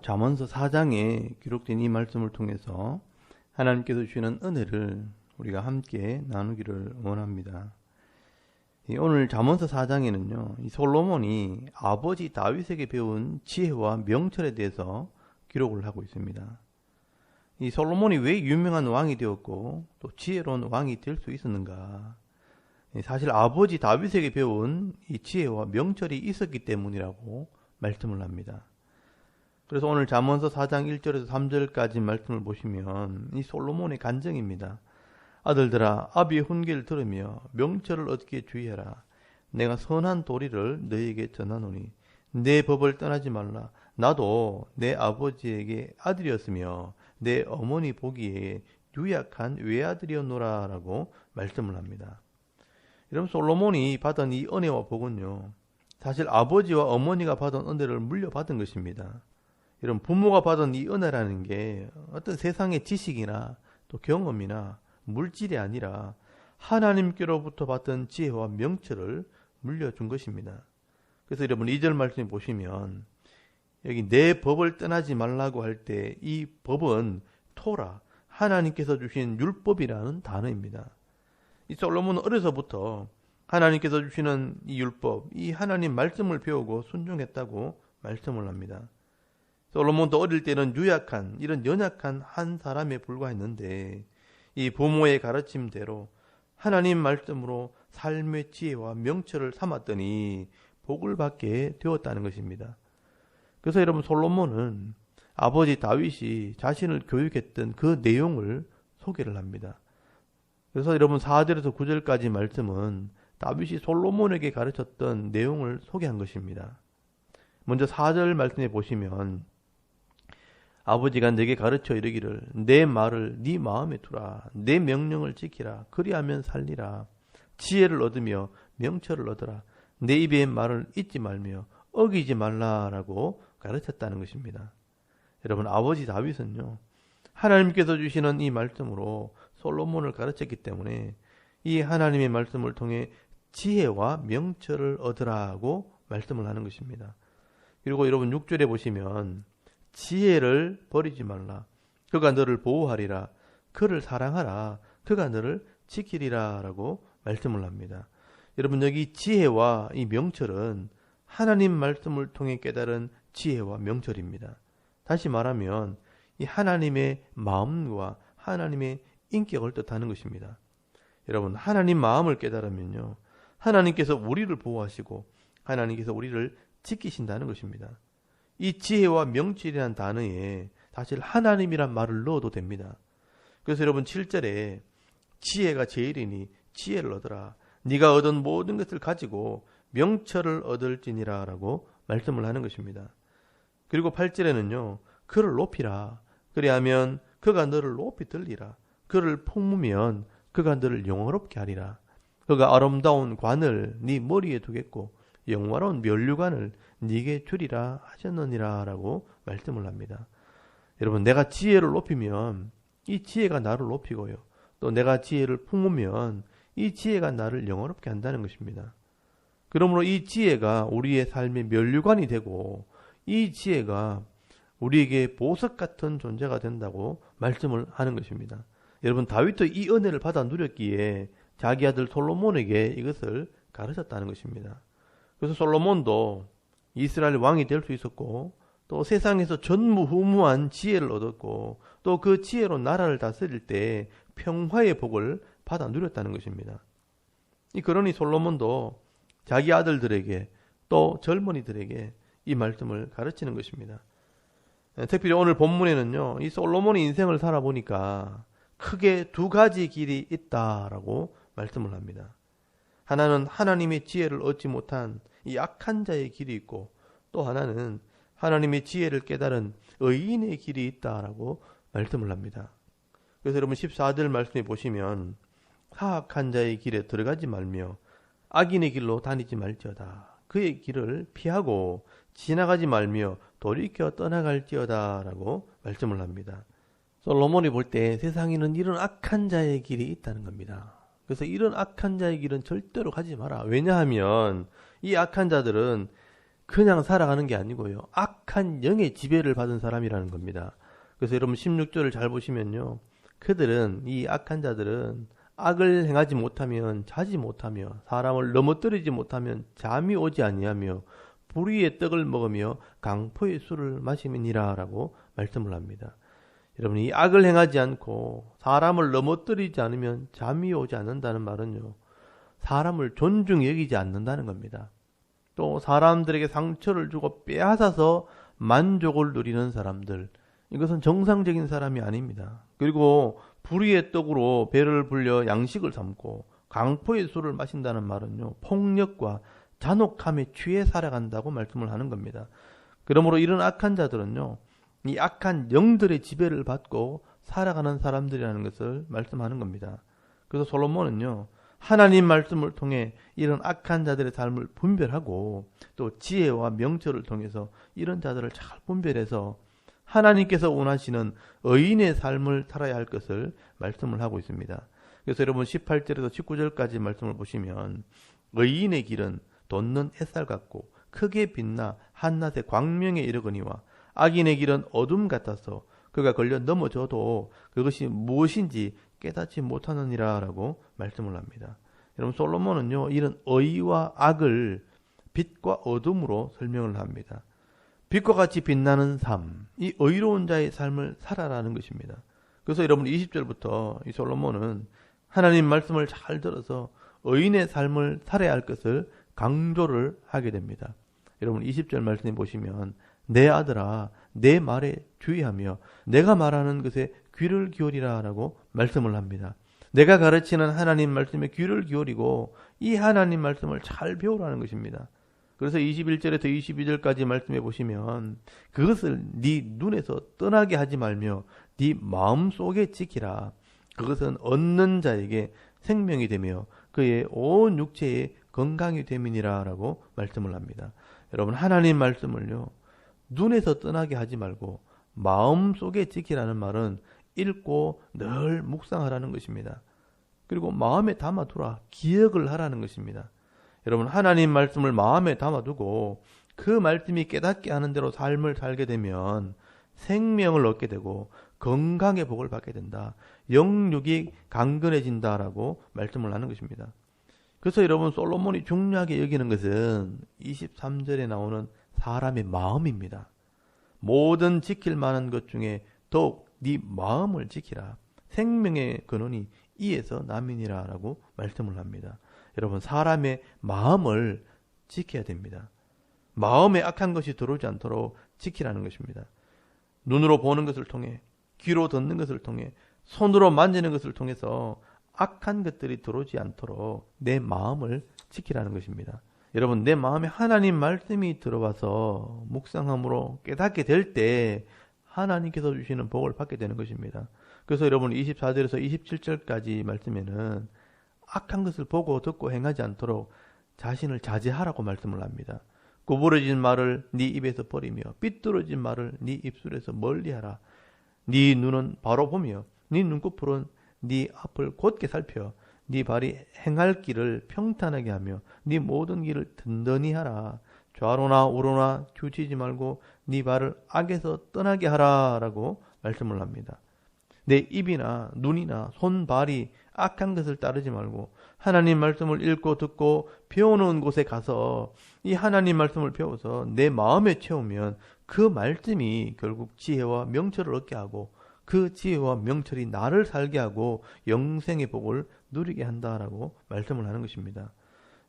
잠언서 4장에 기록된 이 말씀을 통해서 하나님께서 주시는 은혜를 우리가 함께 나누기를 원합니다. 오늘 잠언서 4장에는요, 이 솔로몬이 아버지 다윗에게 배운 지혜와 명철에 대해서 기록을 하고 있습니다. 이 솔로몬이 왜 유명한 왕이 되었고 또 지혜로운 왕이 될 수 있었는가? 사실 아버지 다윗에게 배운 이 지혜와 명철이 있었기 때문이라고 말씀을 합니다. 그래서 오늘 잠언서 4장 1절에서 3절까지 말씀을 보시면 이 솔로몬의 간증입니다. 아들들아, 아비의 훈계를 들으며 명철을 얻기에 주의하라. 내가 선한 도리를 너희에게 전하노니 내 법을 떠나지 말라. 나도 내 아버지에게 아들이었으며 내 어머니 보기에 유약한 외아들이었노라 라고 말씀을 합니다. 여러분, 솔로몬이 받은 이 은혜와 복은요, 사실 아버지와 어머니가 받은 은혜를 물려받은 것입니다. 이런 부모가 받은 이 은혜라는 게 어떤 세상의 지식이나 또 경험이나 물질이 아니라 하나님께로부터 받은 지혜와 명철을 물려준 것입니다. 그래서 여러분 2절 말씀 보시면 여기 내 법을 떠나지 말라고 할 때 이 법은 토라, 하나님께서 주신 율법이라는 단어입니다. 이 솔로몬은 어려서부터 하나님께서 주시는 이 율법, 이 하나님 말씀을 배우고 순종했다고 말씀을 합니다. 솔로몬도 어릴 때는 유약한, 이런 연약한 한 사람에 불과했는데 이 부모의 가르침대로 하나님 말씀으로 삶의 지혜와 명철을 삼았더니 복을 받게 되었다는 것입니다. 그래서 여러분, 솔로몬은 아버지 다윗이 자신을 교육했던 그 내용을 소개를 합니다. 그래서 여러분 4절에서 9절까지 말씀은 다윗이 솔로몬에게 가르쳤던 내용을 소개한 것입니다. 먼저 4절 말씀에 보시면 아버지가 내게 가르쳐 이르기를 내 말을 네 마음에 두라. 내 명령을 지키라. 그리하면 살리라. 지혜를 얻으며 명철을 얻으라. 내 입의 말을 잊지 말며 어기지 말라라고 가르쳤다는 것입니다. 여러분, 아버지 다윗은요, 하나님께서 주시는 이 말씀으로 솔로몬을 가르쳤기 때문에 이 하나님의 말씀을 통해 지혜와 명철을 얻으라고 말씀을 하는 것입니다. 그리고 여러분 6절에 보시면 지혜를 버리지 말라. 그가 너를 보호하리라. 그를 사랑하라. 그가 너를 지키리라 라고 말씀을 합니다. 여러분, 여기 지혜와 이 명철은 하나님 말씀을 통해 깨달은 지혜와 명철입니다. 다시 말하면 이 하나님의 마음과 하나님의 인격을 뜻하는 것입니다. 여러분, 하나님 마음을 깨달으면요, 하나님께서 우리를 보호하시고 하나님께서 우리를 지키신다는 것입니다. 이 지혜와 명철이라는 단어에 사실 하나님이란 말을 넣어도 됩니다. 그래서 여러분 7절에 지혜가 제일이니 지혜를 얻으라. 네가 얻은 모든 것을 가지고 명철을 얻을지니라 라고 말씀을 하는 것입니다. 그리고 8절에는요, 그를 높이라. 그리하면 그가 너를 높이 들리라. 그를 품으면 그가 너를 영화롭게 하리라. 그가 아름다운 관을 네 머리에 두겠고 영화로운 면류관을 네게 주리라 하셨느니라 라고 말씀을 합니다. 여러분, 내가 지혜를 높이면 이 지혜가 나를 높이고요, 또 내가 지혜를 품으면 이 지혜가 나를 영화롭게 한다는 것입니다. 그러므로 이 지혜가 우리의 삶의 면류관이 되고 이 지혜가 우리에게 보석 같은 존재가 된다고 말씀을 하는 것입니다. 여러분, 다윗도 이 은혜를 받아 누렸기에 자기 아들 솔로몬에게 이것을 가르쳤다는 것입니다. 그래서 솔로몬도 이스라엘 왕이 될 수 있었고 또 세상에서 전무후무한 지혜를 얻었고 또 그 지혜로 나라를 다스릴 때 평화의 복을 받아 누렸다는 것입니다. 그러니 솔로몬도 자기 아들들에게 또 젊은이들에게 이 말씀을 가르치는 것입니다. 특별히 오늘 본문에는요, 이 솔로몬의 인생을 살아보니까 크게 두 가지 길이 있다라고 말씀을 합니다. 하나는 하나님의 지혜를 얻지 못한 이 악한 자의 길이 있고 또 하나는 하나님의 지혜를 깨달은 의인의 길이 있다라고 말씀을 합니다. 그래서 여러분 14절 말씀에 보시면 사악한 자의 길에 들어가지 말며 악인의 길로 다니지 말지어다. 그의 길을 피하고 지나가지 말며 돌이켜 떠나갈지어다 라고 말씀을 합니다. 솔로몬이 볼 때 세상에는 이런 악한 자의 길이 있다는 겁니다. 그래서 이런 악한 자의 길은 절대로 가지 마라. 왜냐하면 이 악한 자들은 그냥 살아가는 게 아니고요. 악한 영의 지배를 받은 사람이라는 겁니다. 그래서 여러분 16절을 잘 보시면요. 그들은, 이 악한 자들은 악을 행하지 못하면 자지 못하며 사람을 넘어뜨리지 못하면 잠이 오지 아니하며 불의의 떡을 먹으며 강포의 술을 마시느니라 라고 말씀을 합니다. 여러분, 이 악을 행하지 않고 사람을 넘어뜨리지 않으면 잠이 오지 않는다는 말은요, 사람을 존중히 여기지 않는다는 겁니다. 또 사람들에게 상처를 주고 빼앗아서 만족을 누리는 사람들, 이것은 정상적인 사람이 아닙니다. 그리고 불의의 떡으로 배를 불려 양식을 삼고 강포의 술을 마신다는 말은요, 폭력과 잔혹함에 취해 살아간다고 말씀을 하는 겁니다. 그러므로 이런 악한 자들은요, 이 악한 영들의 지배를 받고 살아가는 사람들이라는 것을 말씀하는 겁니다. 그래서 솔로몬은요, 하나님 말씀을 통해 이런 악한 자들의 삶을 분별하고 또 지혜와 명철을 통해서 이런 자들을 잘 분별해서 하나님께서 원하시는 의인의 삶을 살아야 할 것을 말씀을 하고 있습니다. 그래서 여러분 18절에서 19절까지 말씀을 보시면, 의인의 길은 돋는 햇살 같고 크게 빛나 한낮의 광명에 이르거니와 악인의 길은 어둠 같아서 그가 걸려 넘어져도 그것이 무엇인지 깨닫지 못하느니라 라고 말씀을 합니다. 여러분, 솔로몬은요, 이런 의와 악을 빛과 어둠으로 설명을 합니다. 빛과 같이 빛나는 삶, 이 의로운 자의 삶을 살아라는 것입니다. 그래서 여러분 20절부터 이 솔로몬은 하나님 말씀을 잘 들어서 의인의 삶을 살아야 할 것을 강조를 하게 됩니다. 여러분 20절 말씀해 보시면, 내 아들아 내 말에 주의하며 내가 말하는 것에 귀를 기울이라 라고 말씀을 합니다. 내가 가르치는 하나님 말씀에 귀를 기울이고 이 하나님 말씀을 잘 배우라는 것입니다. 그래서 21절에서 22절까지 말씀해 보시면, 그것을 네 눈에서 떠나게 하지 말며 네 마음속에 지키라. 그것은 얻는 자에게 생명이 되며 그의 온 육체에 건강이 됨이니라 라고 말씀을 합니다. 여러분, 하나님 말씀을요, 눈에서 떠나게 하지 말고 마음속에 지키라는 말은 읽고 늘 묵상하라는 것입니다. 그리고 마음에 담아두라, 기억을 하라는 것입니다. 여러분, 하나님 말씀을 마음에 담아두고 그 말씀이 깨닫게 하는 대로 삶을 살게 되면 생명을 얻게 되고 건강의 복을 받게 된다. 영육이 강건해진다라고 말씀을 하는 것입니다. 그래서 여러분, 솔로몬이 중요하게 여기는 것은 23절에 나오는 사람의 마음입니다. 모든 지킬 만한 것 중에 더욱 네 마음을 지키라. 생명의 근원이 이에서 남이니라 라고 말씀을 합니다. 여러분, 사람의 마음을 지켜야 됩니다. 마음에 악한 것이 들어오지 않도록 지키라는 것입니다. 눈으로 보는 것을 통해, 귀로 듣는 것을 통해, 손으로 만지는 것을 통해서 악한 것들이 들어오지 않도록 내 마음을 지키라는 것입니다. 여러분, 내 마음에 하나님 말씀이 들어와서 묵상함으로 깨닫게 될 때 하나님께서 주시는 복을 받게 되는 것입니다. 그래서 여러분 24절에서 27절까지 말씀에는 악한 것을 보고 듣고 행하지 않도록 자신을 자제하라고 말씀을 합니다. 구부러진 말을 네 입에서 버리며 삐뚤어진 말을 네 입술에서 멀리하라. 네 눈은 바로 보며 네 눈꺼풀은 네 앞을 곧게 살펴 네 발이 행할 길을 평탄하게 하며 네 모든 길을 든든히 하라. 좌로나 우로나 치우치지 말고 네 발을 악에서 떠나게 하라 라고 말씀을 합니다. 내 입이나 눈이나 손, 발이 악한 것을 따르지 말고 하나님 말씀을 읽고 듣고 배우는 곳에 가서 이 하나님 말씀을 배워서 내 마음에 채우면 그 말씀이 결국 지혜와 명철을 얻게 하고 그 지혜와 명철이 나를 살게 하고 영생의 복을 누리게 한다라고 말씀을 하는 것입니다.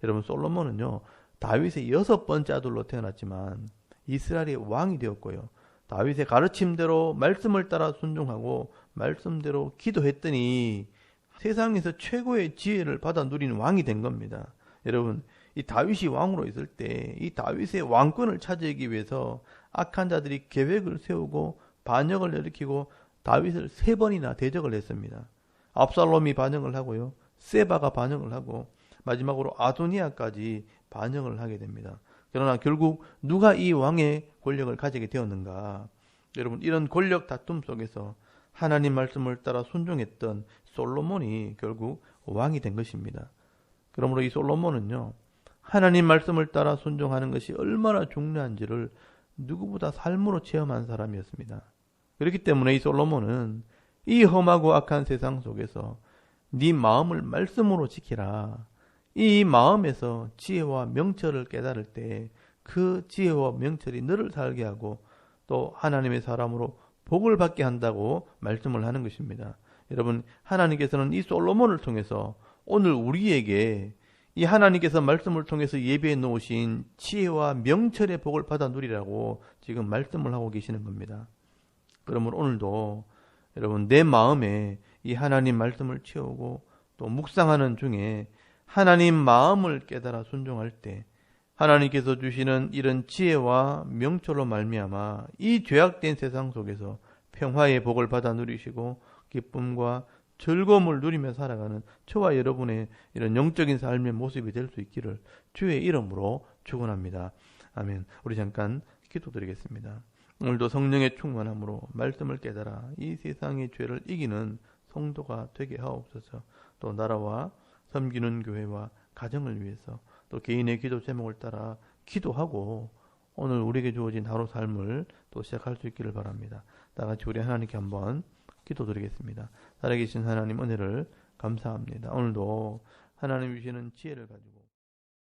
여러분, 솔로몬은요, 다윗의 6번째 아들로 태어났지만 이스라엘의 왕이 되었고요. 다윗의 가르침대로 말씀을 따라 순종하고 말씀대로 기도했더니 세상에서 최고의 지혜를 받아 누리는 왕이 된 겁니다. 여러분, 이 다윗이 왕으로 있을 때 이 다윗의 왕권을 차지하기 위해서 악한 자들이 계획을 세우고 반역을 일으키고 다윗을 3번이나 대적을 했습니다. 압살롬이 반역을 하고요, 세바가 반역을 하고 마지막으로 아도니아까지 반역을 하게 됩니다. 그러나 결국 누가 이 왕의 권력을 가지게 되었는가? 여러분, 이런 권력 다툼 속에서 하나님 말씀을 따라 순종했던 솔로몬이 결국 왕이 된 것입니다. 그러므로 이 솔로몬은요, 하나님 말씀을 따라 순종하는 것이 얼마나 중요한지를 누구보다 삶으로 체험한 사람이었습니다. 그렇기 때문에 이 솔로몬은 이 험하고 악한 세상 속에서 네 마음을 말씀으로 지키라. 이 마음에서 지혜와 명철을 깨달을 때 그 지혜와 명철이 너를 살게 하고 또 하나님의 사람으로 복을 받게 한다고 말씀을 하는 것입니다. 여러분, 하나님께서는 이 솔로몬을 통해서 오늘 우리에게 이 하나님께서 말씀을 통해서 예배해 놓으신 지혜와 명철의 복을 받아 누리라고 지금 말씀을 하고 계시는 겁니다. 그러면 오늘도 여러분, 내 마음에 이 하나님 말씀을 채우고 또 묵상하는 중에 하나님 마음을 깨달아 순종할 때 하나님께서 주시는 이런 지혜와 명철로 말미암아 이 죄악된 세상 속에서 평화의 복을 받아 누리시고 기쁨과 즐거움을 누리며 살아가는 저와 여러분의 이런 영적인 삶의 모습이 될 수 있기를 주의 이름으로 축원합니다. 아멘. 우리 잠깐 기도드리겠습니다. 오늘도 성령의 충만함으로 말씀을 깨달아 이 세상의 죄를 이기는 성도가 되게 하옵소서. 또 나라와 섬기는 교회와 가정을 위해서 또 개인의 기도 제목을 따라 기도하고 오늘 우리에게 주어진 하루 삶을 또 시작할 수 있기를 바랍니다. 다 같이 우리 하나님께 한번 기도드리겠습니다. 살아계신 하나님 은혜를 감사합니다. 오늘도 하나님 주시는 지혜를 가지고